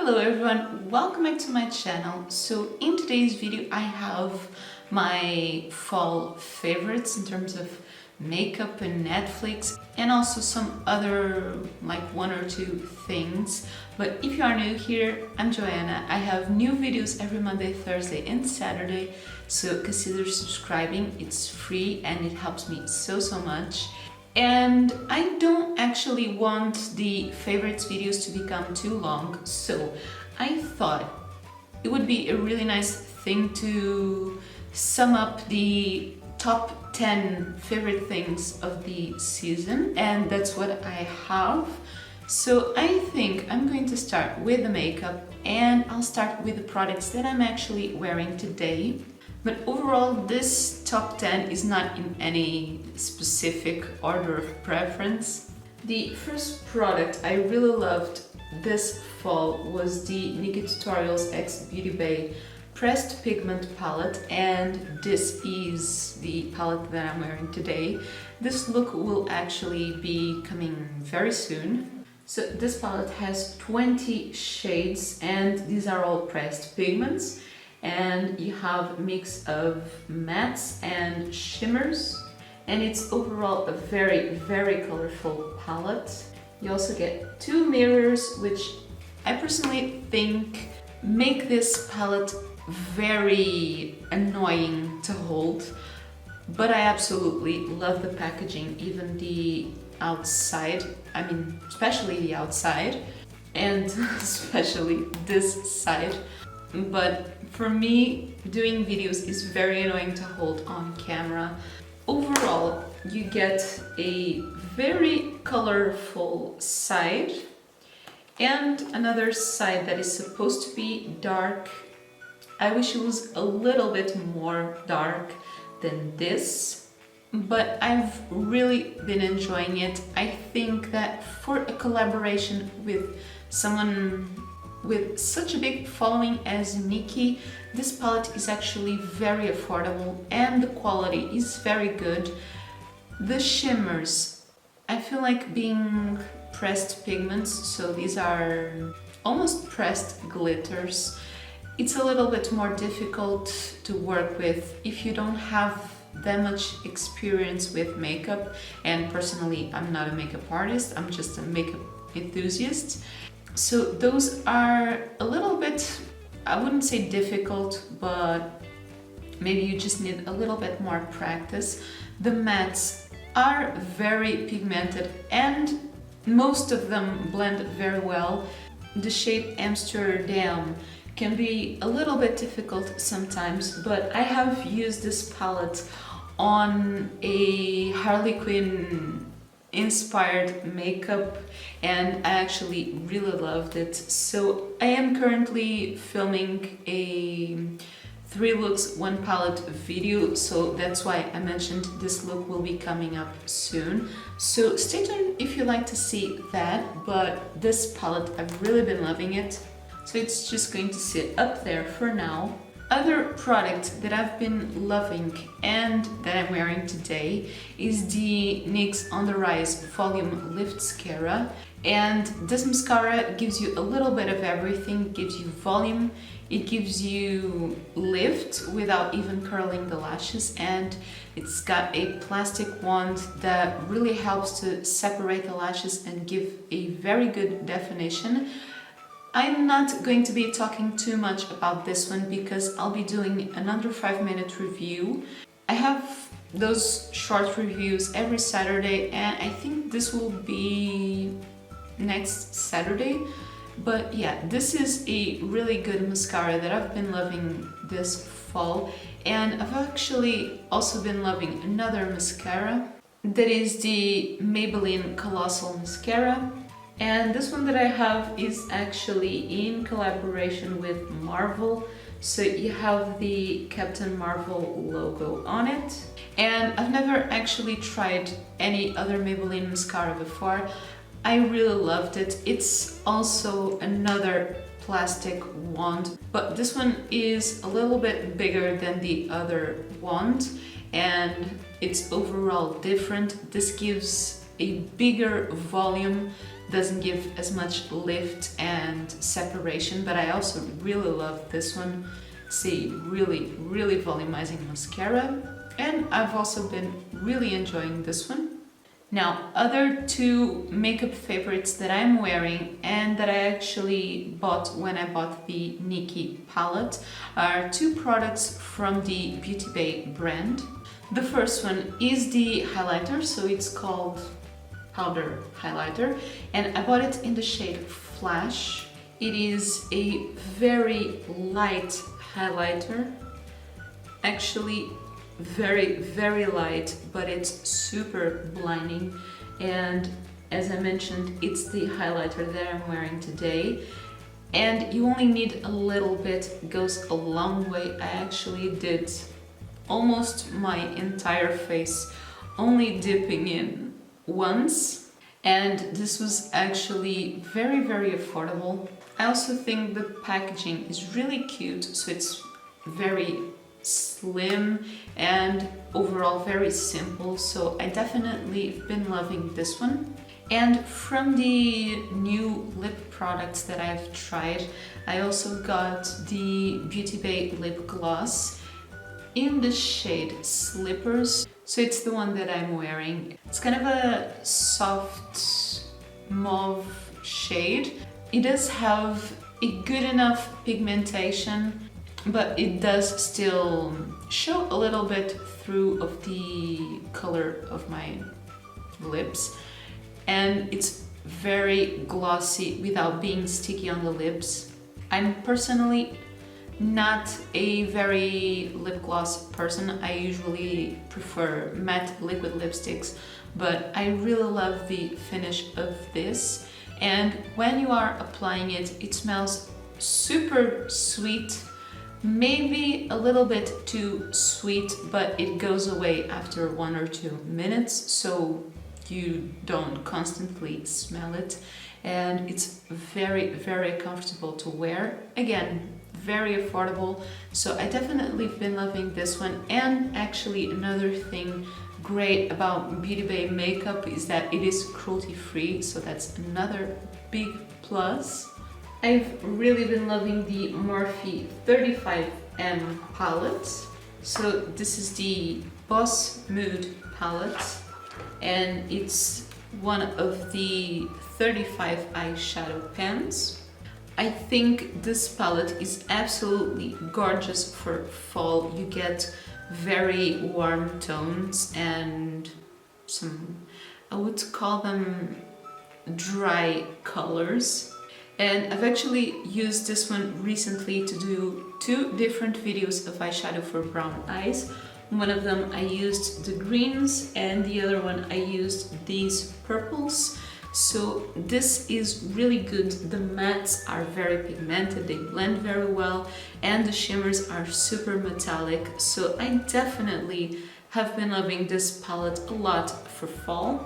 Hello everyone, welcome back to my channel. So in today's video I have my fall favorites in terms of makeup and Netflix, and also some other like one or two things. But if you are new here, I'm Joanna. I have new videos every Monday, Thursday and Saturday, so consider subscribing. It's free and it helps me so much. And I don't actually want the favorites videos to become too long, so I thought it would be a really nice thing to sum up the top 10 favorite things of the season, and that's what I have. So I think I'm going to start with the makeup, and I'll start with the products that I'm actually wearing today. But overall, this top 10 is not in any specific order of preference. The first product I really loved this fall was the Nikkie Tutorials X Beauty Bay Pressed Pigment Palette, and this is the palette that I'm wearing today. This look will actually be coming very soon. So this palette has 20 shades and these are all pressed pigments. And you have a mix of mattes and shimmers, and it's overall a very colorful palette. You also get two mirrors, which I personally think make this palette very annoying to hold, but I absolutely love the packaging, even the outside, especially the outside and especially this side. But for me, doing videos is very annoying to hold on camera. Overall, you get a very colorful side and another side that is supposed to be dark. I wish it was a little bit more dark than this, but I've really been enjoying it. I think that for a collaboration with someone with such a big following as Nikkie, this palette is actually very affordable and the quality is very good. The shimmers, I feel like being pressed pigments, so these are almost pressed glitters. It's a little bit more difficult to work with if you don't have that much experience with makeup, and personally I'm not a makeup artist, I'm just a makeup enthusiast. So those are a little bit, I wouldn't say difficult, but maybe you just need a little bit more practice. The mattes are very pigmented and most of them blend very well. The shade Amsterdam can be a little bit difficult sometimes, but I have used this palette on a Harley Quinn inspired makeup and I actually really loved it. So I am currently filming a 3 looks 1 palette video, so that's why I mentioned this look will be coming up soon. So stay tuned if you like to see that, but this palette, I've really been loving it. So it's just going to sit up there for now. Other product that I've been loving and that I'm wearing today is the NYX On The Rise Volume Lift Mascara. And this mascara gives you a little bit of everything. It gives you volume, it gives you lift without even curling the lashes, and it's got a plastic wand that really helps to separate the lashes and give a very good definition. I'm not going to be talking too much about this one because I'll be doing an under 5-minute review. I have those short reviews every Saturday and I think this will be next Saturday. But yeah, this is a really good mascara that I've been loving this fall, and I've actually also been loving another mascara that is the Maybelline Colossal Mascara. And this one that I have is actually in collaboration with Marvel. So you have the Captain Marvel logo on it. And I've never actually tried any other Maybelline mascara before. I really loved it. It's also another plastic wand, but this one is a little bit bigger than the other wand and it's overall different. This gives a bigger volume doesn't give as much lift and separation, but I also really love this one. It's a really, really volumizing mascara, and I've also been really enjoying this one. Now, other two makeup favorites that I'm wearing and that I actually bought when I bought the Nikki palette are two products from the Beauty Bay brand. The first one is the highlighter, so it's called Powder Highlighter, and I bought it in the shade Flash. It is a very light highlighter, actually very, very light, but it's super blinding. And as I mentioned, it's the highlighter that I'm wearing today, and you only need a little bit, it goes a long way. I actually did almost my entire face, only dipping in once, and this was actually very, very affordable. I also think the packaging is really cute, so it's very slim and overall very simple, so I definitely been loving this one. And from the new lip products that I've tried, I also got the Beauty Bay lip gloss in the shade Slippers, so it's the one that I'm wearing. It's kind of a soft mauve shade. It does have a good enough pigmentation, but it does still show a little bit through of the color of my lips, and it's very glossy without being sticky on the lips. I'm personally not a very lip gloss person. I usually prefer matte liquid lipsticks, but I really love the finish of this, and when you are applying it, it smells super sweet. Maybe a little bit too sweet, but it goes away after 1 or 2 minutes, so you don't constantly smell it, and it's very, very comfortable to wear. Again, very affordable, so I definitely been loving this one. And actually, another thing great about Beauty Bay makeup is that it is cruelty free, so that's another big plus. I've really been loving the Morphe 35M palette. So this is the Boss Mood palette, and it's one of the 35 eyeshadow pens. I think this palette is absolutely gorgeous for fall. You get very warm tones and some, I would call them dry colors. And I've actually used this one recently to do 2 different videos of eyeshadow for brown eyes. One of them I used the greens, and the other one I used these purples. So this is really good. The mattes are very pigmented, they blend very well, and the shimmers are super metallic. So I definitely have been loving this palette a lot for fall.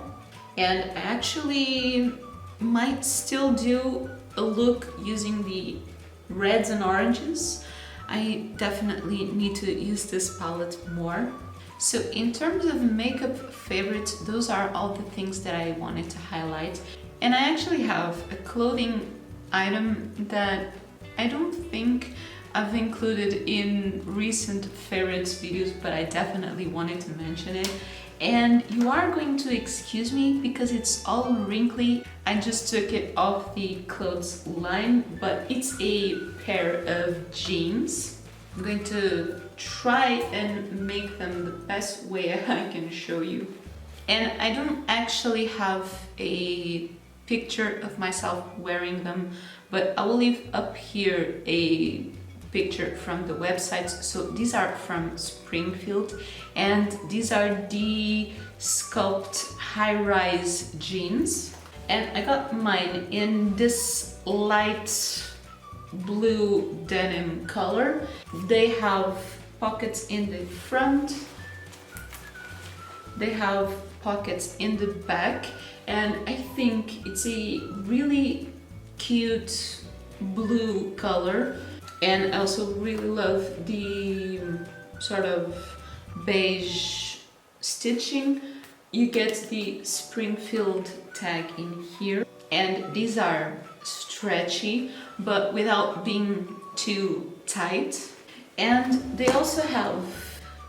And I actually might still do a look using the reds and oranges. I definitely need to use this palette more. So in terms of makeup favorites, those are all the things that I wanted to highlight. And I actually have a clothing item that I don't think I've included in recent favorites videos, but I definitely wanted to mention it. And you are going to excuse me because it's all wrinkly. I just took it off the clothes line, but it's a pair of jeans. I'm going to try and make them the best way I can show you. And I don't actually have a picture of myself wearing them, but I will leave up here a picture from the website. So these are from Springfield, and these are the Sculpt high-rise jeans, and I got mine in this light blue denim color. They have pockets in the front, they have pockets in the back, and I think it's a really cute blue color. And I also really love the sort of beige stitching. You get the Springfield tag in here. and these are stretchy but without being too tight, and they also have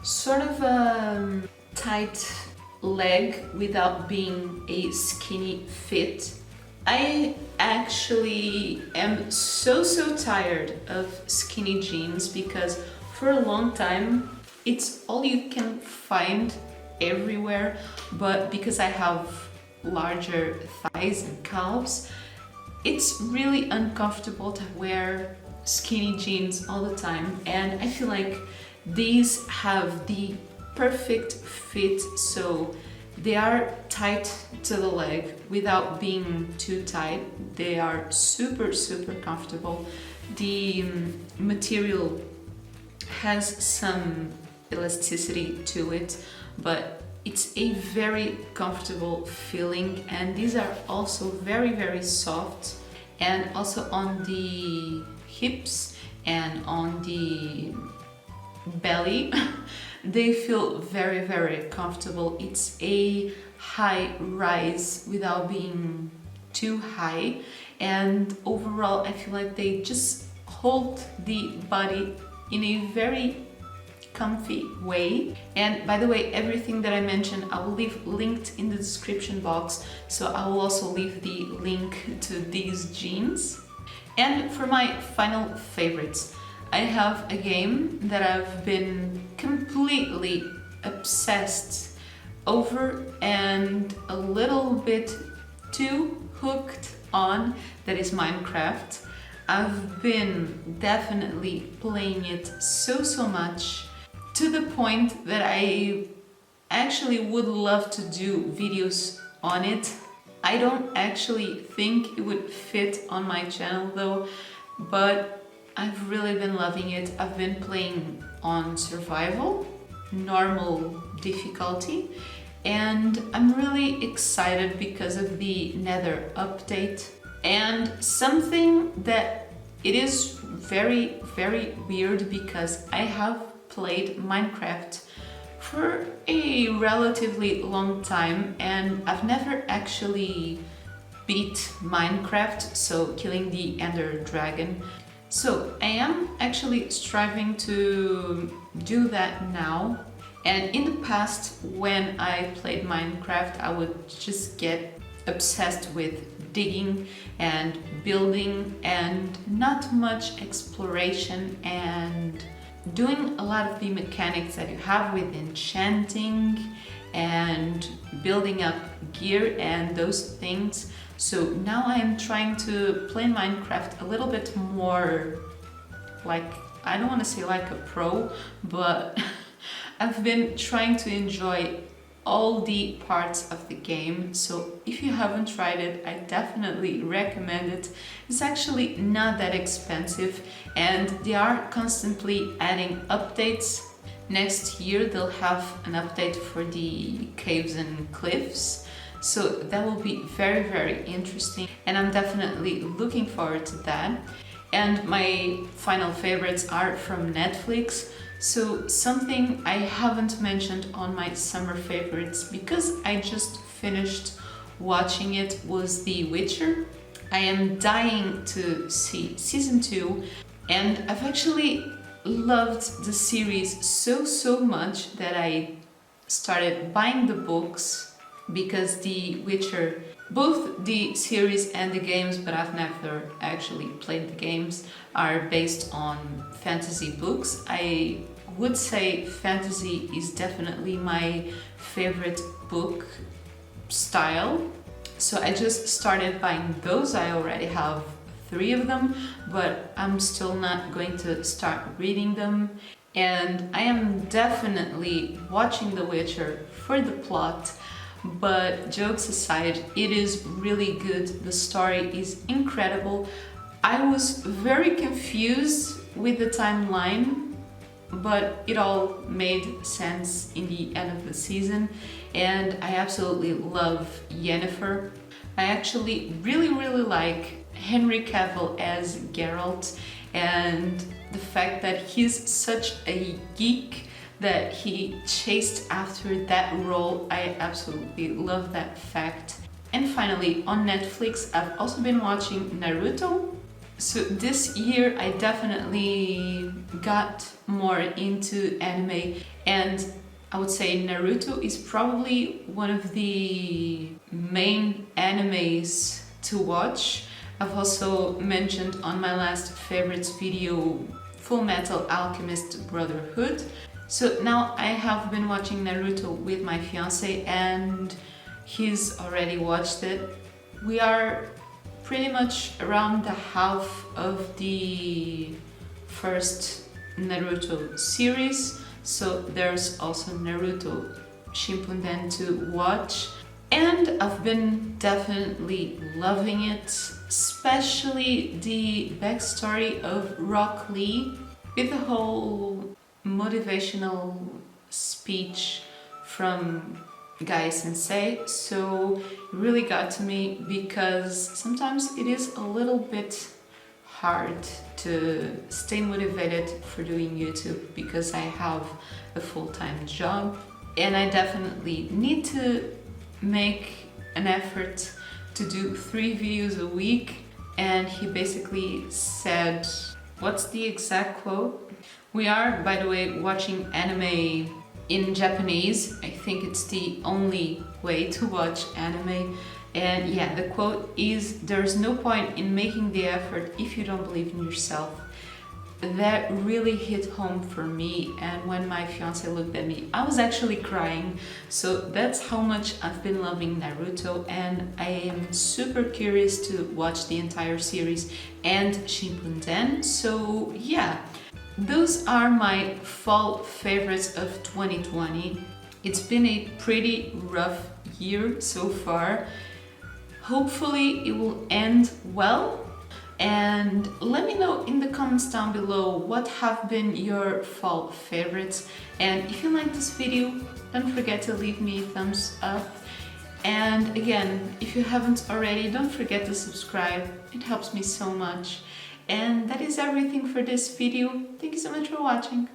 sort of a tight leg without being a skinny fit. I actually am so tired of skinny jeans because for a long time it's all you can find everywhere, but because I have larger thighs and calves, it's really uncomfortable to wear skinny jeans all the time, and I feel like these have the perfect fit, so they are tight to the leg without being too tight. They are super comfortable. The material has some elasticity to it, but it's a very comfortable feeling, and these are also very soft, and also on the hips and on the belly they feel very comfortable. It's a high rise without being too high, and overall I feel like they just hold the body in a very comfy way. And by the way, everything that I mentioned I will leave linked in the description box, so I will also leave the link to these jeans. And for my final favorites, I have a game that I've been completely obsessed over and a little bit too hooked on, that is Minecraft. I've been definitely playing it so much, to the point that I actually would love to do videos on it. I don't actually think it would fit on my channel though, but I've really been loving it. I've been playing on survival, normal difficulty, and I'm really excited because of the Nether update. And something that it is very weird, because I have played Minecraft for a relatively long time and I've never actually beat Minecraft, so killing the Ender Dragon. So I am actually striving to do that now. And in the past, when I played Minecraft, I would just get obsessed with digging and building and not much exploration and doing a lot of the mechanics that you have with enchanting and building up gear and those things. So now I am trying to play Minecraft a little bit more like, I don't want to say like a pro, but I've been trying to enjoy all the parts of the game. So if you haven't tried it, I definitely recommend it. It's actually not that expensive and they are constantly adding updates. Next year they'll have an update for the caves and cliffs, so that will be very interesting and I'm definitely looking forward to that. And my final favorites are from Netflix. So something I haven't mentioned on my summer favorites, because I just finished watching it, was The Witcher. I am dying to see season 2 and I've actually loved the series so much that I started buying the books, because The Witcher, both the series and the games, but I've never actually played the games, are based on fantasy books. I would say fantasy is definitely my favorite book style. So I just started buying those. I already have 3 of them, but I'm still not going to start reading them. And I am definitely watching The Witcher for the plot. But jokes aside, it is really good. The story is incredible. I was very confused with the timeline, but it all made sense in the end of the season, and I absolutely love Yennefer. I actually really like Henry Cavill as Geralt, and the fact that he's such a geek that he chased after that role. I absolutely love that fact. And finally, on Netflix, I've also been watching Naruto. So this year I definitely got more into anime, and I would say Naruto is probably one of the main animes to watch. I've also mentioned on my last favorites video Full Metal Alchemist Brotherhood. So now I have been watching Naruto with my fiance and he's already watched it. We are pretty much around the half of the first Naruto series, so there's also Naruto Shippuden to watch, and I've been definitely loving it, especially the backstory of Rock Lee with the whole motivational speech from Guy Sensei. So it really got to me because sometimes it is a little bit hard to stay motivated for doing YouTube because I have a full-time job and I definitely need to make an effort to do 3 videos a week. And he basically said, what's the exact quote? We are, by the way, watching anime in Japanese. I think it's the only way to watch anime. And yeah, the quote is, there's no point in making the effort if you don't believe in yourself. That really hit home for me, and when my fiance looked at me, I was actually crying. So that's how much I've been loving Naruto, and I am super curious to watch the entire series and Shippuden. So yeah, those are my fall favorites of 2020. It's been a pretty rough year so far. Hopefully it will end well. And let me know in the comments down below what have been your fall favorites. And if you like this video, don't forget to leave me a thumbs up. And again, if you haven't already, don't forget to subscribe. It helps me so much. And that is everything for this video. Thank you so much for watching.